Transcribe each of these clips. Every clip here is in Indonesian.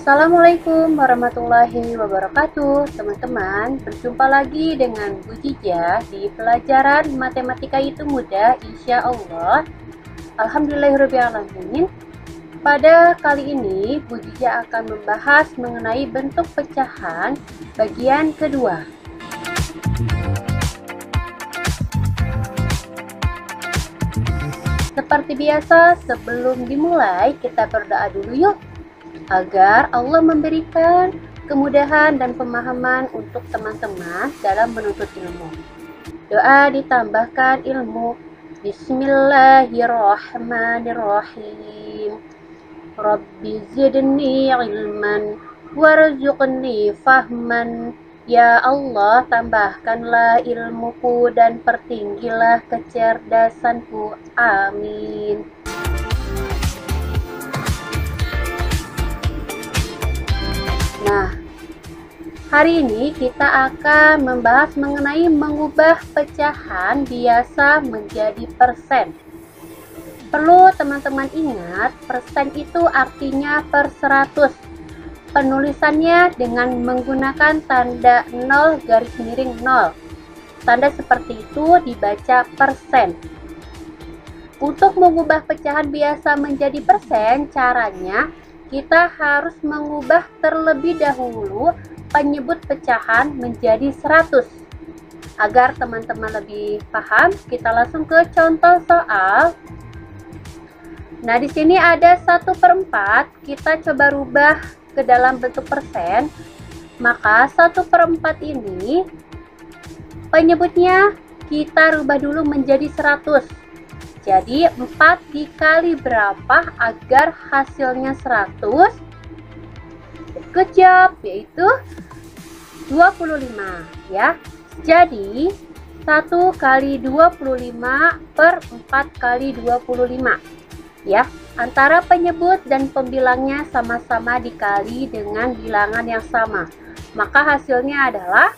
Assalamualaikum warahmatullahi wabarakatuh. Teman-teman, berjumpa lagi dengan Bu Jija di pelajaran Matematika itu Mudah, insya Allah. Alhamdulillahirrahmanirrahim. Pada kali ini, Bu Jija akan membahas mengenai bentuk pecahan bagian kedua. Seperti biasa, sebelum dimulai, kita berdoa dulu yuk, agar Allah memberikan kemudahan dan pemahaman untuk teman-teman dalam menuntut ilmu. Doa ditambahkan ilmu. Bismillahirrahmanirrahim. Rabbi zidni ilman warzuqni fahman. Ya Allah, tambahkanlah ilmuku dan pertinggilah kecerdasanku. Amin. Nah, hari ini kita akan membahas mengenai mengubah pecahan biasa menjadi persen. Perlu teman-teman ingat, persen itu artinya per 100. Penulisannya dengan menggunakan tanda 0 garis miring 0. Tanda seperti itu dibaca persen. Untuk mengubah pecahan biasa menjadi persen, caranya kita harus mengubah terlebih dahulu penyebut pecahan menjadi 100. Agar teman-teman lebih paham, kita langsung ke contoh soal. Nah, di sini ada 1/4, kita coba rubah ke dalam bentuk persen. Maka 1/4 ini penyebutnya kita rubah dulu menjadi 100. Jadi 4 dikali berapa agar hasilnya 100? Good job, yaitu 25 ya. Jadi 1 kali 25 per 4 kali 25 ya. Antara penyebut dan pembilangnya sama-sama dikali dengan bilangan yang sama. Maka hasilnya adalah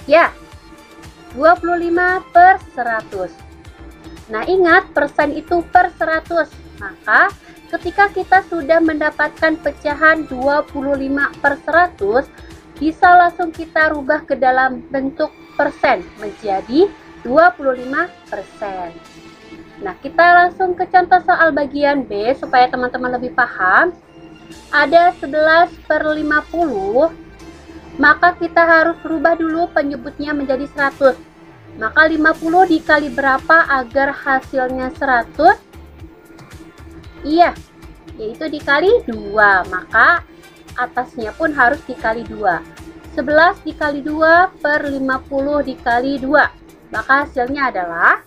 ya 25 per 100. Nah, ingat persen itu per 100. Maka ketika kita sudah mendapatkan pecahan 25 per 100, bisa langsung kita rubah ke dalam bentuk persen menjadi 25%. Nah, kita langsung ke contoh soal bagian B supaya teman-teman lebih paham. Ada 11/50, maka kita harus rubah dulu penyebutnya menjadi 100. Maka 50 dikali berapa agar hasilnya 100? Iya, yaitu dikali 2. Maka atasnya pun harus dikali 2. 11 dikali 2 per 50 dikali 2. Maka hasilnya adalah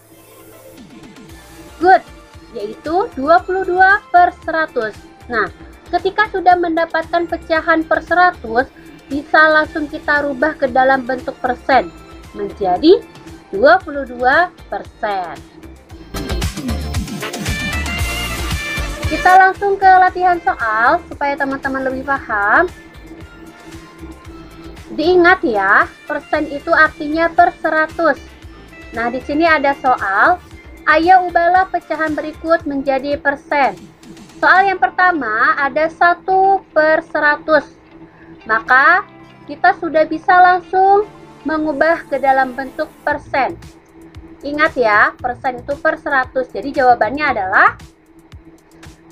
good, yaitu 22 per 100. Nah, ketika sudah mendapatkan pecahan per 100, bisa langsung kita rubah ke dalam bentuk persen menjadi 22%. Kita langsung ke latihan soal supaya teman-teman lebih paham. Diingat ya, persen itu artinya per 100. Nah, di sini ada soal, ayo ubahlah pecahan berikut menjadi persen. Soal yang pertama ada 1/100. Maka kita sudah bisa langsung mengubah ke dalam bentuk persen. Ingat ya, persen itu per 100. Jadi jawabannya adalah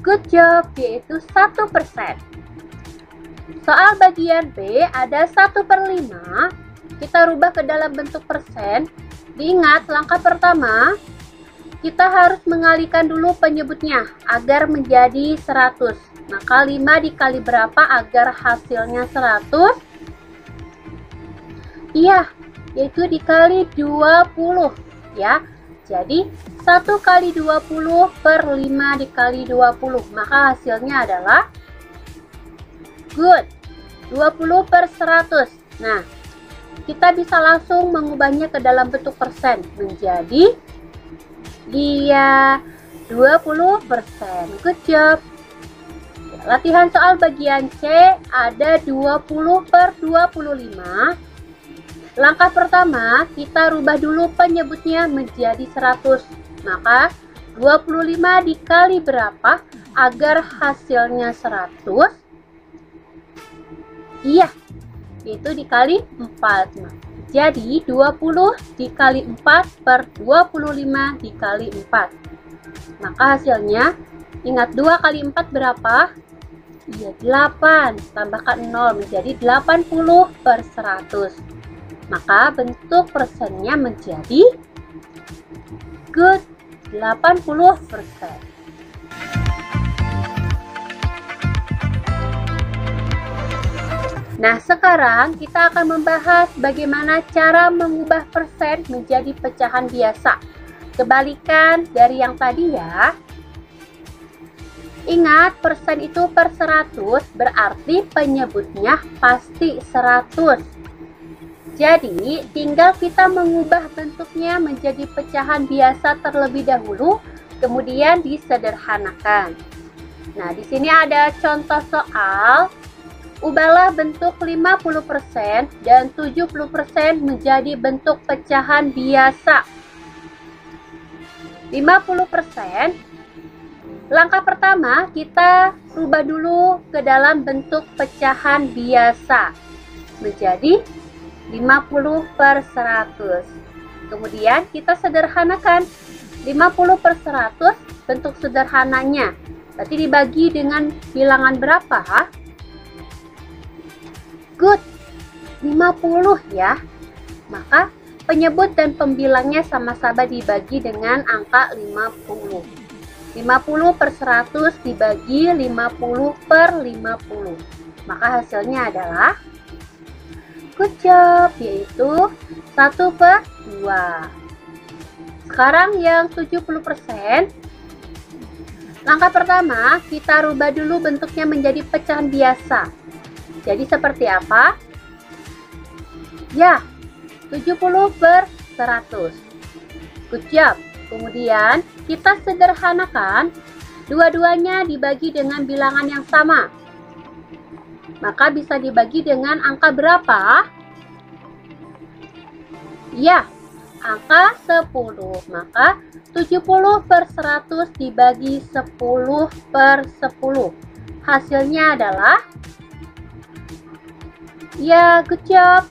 good job, yaitu 1%. Soal bagian B ada 1/5. Kita rubah ke dalam bentuk persen. Diingat, langkah pertama kita harus mengalihkan dulu penyebutnya agar menjadi 100. Maka 5 dikali berapa agar hasilnya 100? Iya, yaitu dikali 20 ya. Jadi 1 kali 20 per 5 dikali 20. Maka hasilnya adalah good, 20 per 100. Nah, kita bisa langsung mengubahnya ke dalam bentuk persen menjadi iya 20%. Good job. Latihan soal bagian C ada 20/25. Langkah pertama, kita rubah dulu penyebutnya menjadi 100. Maka 25 dikali berapa agar hasilnya 100? Iya, yaitu dikali 4. Jadi 20 dikali 4 per 25 dikali 4. Maka hasilnya, ingat 2 kali 4 berapa? Iya, 8. Tambahkan 0 menjadi 80 per 100. Maka bentuk persennya menjadi good 80%. Nah, sekarang kita akan membahas bagaimana cara mengubah persen menjadi pecahan biasa. Kebalikan dari yang tadi ya. Ingat, persen itu per 100 berarti penyebutnya pasti 100. Jadi, tinggal kita mengubah bentuknya menjadi pecahan biasa terlebih dahulu, kemudian disederhanakan. Nah, di sini ada contoh soal. Ubahlah bentuk 50% dan 70% menjadi bentuk pecahan biasa. 50%. Langkah pertama, kita rubah dulu ke dalam bentuk pecahan biasa. Menjadi 50 per 100. Kemudian kita sederhanakan. 50 per 100 bentuk sederhananya. Berarti dibagi dengan bilangan berapa? Good, 50 ya. Maka penyebut dan pembilangnya sama-sama dibagi dengan angka 50. 50 per 100 dibagi 50 per 50. Maka hasilnya adalah good job, yaitu 1 per 2. Sekarang yang 70%. Langkah pertama, kita rubah dulu bentuknya menjadi pecahan biasa. Jadi seperti apa? Ya, 70 per 100. Good job. Kemudian kita sederhanakan, dua-duanya dibagi dengan bilangan yang sama. Maka bisa dibagi dengan angka berapa? Ya, angka 10. Maka 70 per 100 dibagi 10 per 10. Hasilnya adalah, ya, good job,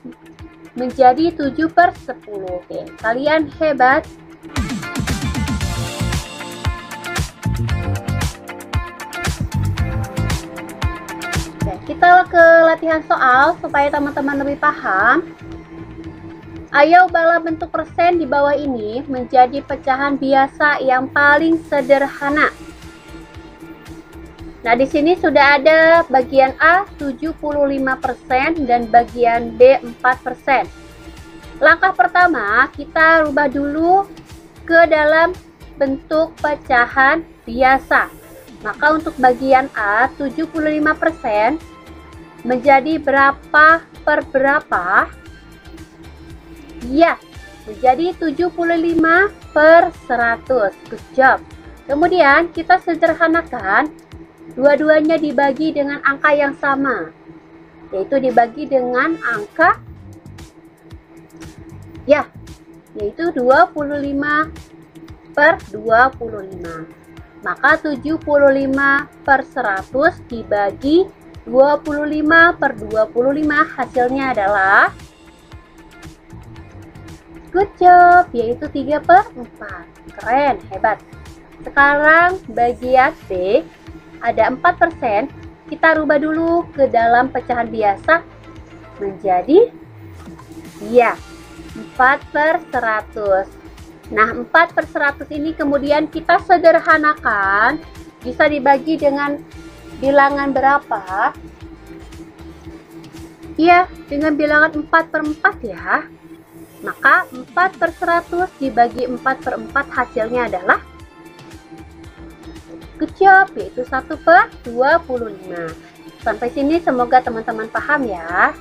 menjadi 7 per 10. Oke, kalian hebat. Oke, kita ke latihan soal supaya teman-teman lebih paham. Ayo ubahlah bentuk persen di bawah ini menjadi pecahan biasa yang paling sederhana. Nah, di sini sudah ada bagian A 75% dan bagian B 4%. Langkah pertama, kita rubah dulu ke dalam bentuk pecahan biasa. Maka untuk bagian A 75% menjadi berapa per berapa? Ya, menjadi 75 per 100. Good job. Kemudian kita sederhanakan. Dua-duanya dibagi dengan angka yang sama, yaitu dibagi dengan angka, ya, yaitu 25 per 25. Maka 75 per 100 dibagi 25 per 25, hasilnya adalah good job, yaitu 3 per 4. Keren, hebat. Sekarang bagian B ada 4%, kita rubah dulu ke dalam pecahan biasa menjadi, ya, 4 per 100. Nah, 4 per 100 ini kemudian kita sederhanakan, bisa dibagi dengan bilangan berapa? Ya, dengan bilangan 4 per 4 ya. Maka 4 per 100 dibagi 4 per 4, hasilnya adalah good job, yaitu 1 per 25. Sampai sini semoga teman-teman paham ya.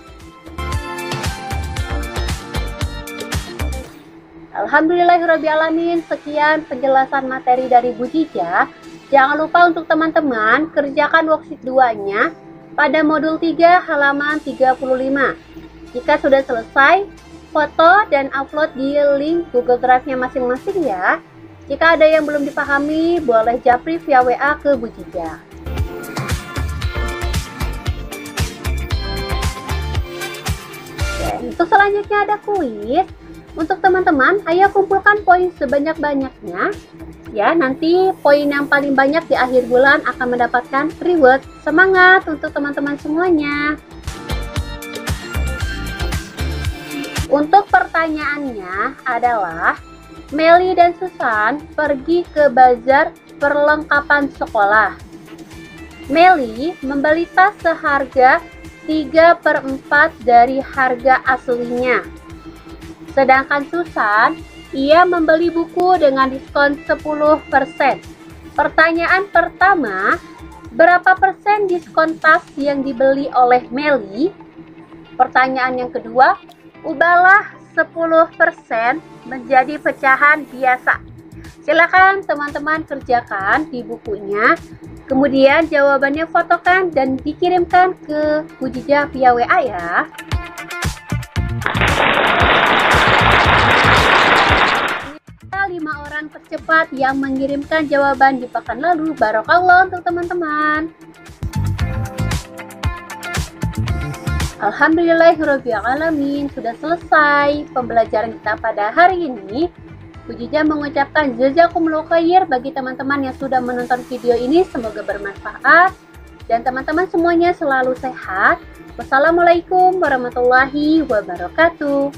Alhamdulillahirrahmanirrahim. Sekian penjelasan materi dari Bu Jija. Jangan lupa untuk teman-teman kerjakan worksheet 2-nya pada modul 3 halaman 35. Jika sudah selesai, foto dan upload di link Google Drive-nya masing-masing ya. Jika ada yang belum dipahami, boleh japri via WA ke Bu Jija. untuk selanjutnya ada kuis. Untuk teman-teman, ayo kumpulkan poin sebanyak-banyaknya. Ya, nanti poin yang paling banyak di akhir bulan akan mendapatkan reward. Semangat untuk teman-teman semuanya. Untuk pertanyaannya adalah, Meli dan Susan pergi ke bazar perlengkapan sekolah. Meli membeli tas seharga 3/4 dari harga aslinya. Sedangkan Susan, ia membeli buku dengan diskon 10%. Pertanyaan pertama, berapa persen diskon tas yang dibeli oleh Meli? Pertanyaan yang kedua, ubahlah 10% menjadi pecahan biasa. Silakan teman-teman kerjakan di bukunya. Kemudian jawabannya fotokan dan dikirimkan ke Bu Jija via WA ya. Kita 5 orang tercepat yang mengirimkan jawaban di pekan lalu. Barokallah untuk teman-teman. Alhamdulillahirrahmanirrahim, sudah selesai pembelajaran kita pada hari ini. Bu Jija mengucapkan jazakumullah khair bagi teman-teman yang sudah menonton video ini. Semoga bermanfaat dan teman-teman semuanya selalu sehat. Wassalamualaikum warahmatullahi wabarakatuh.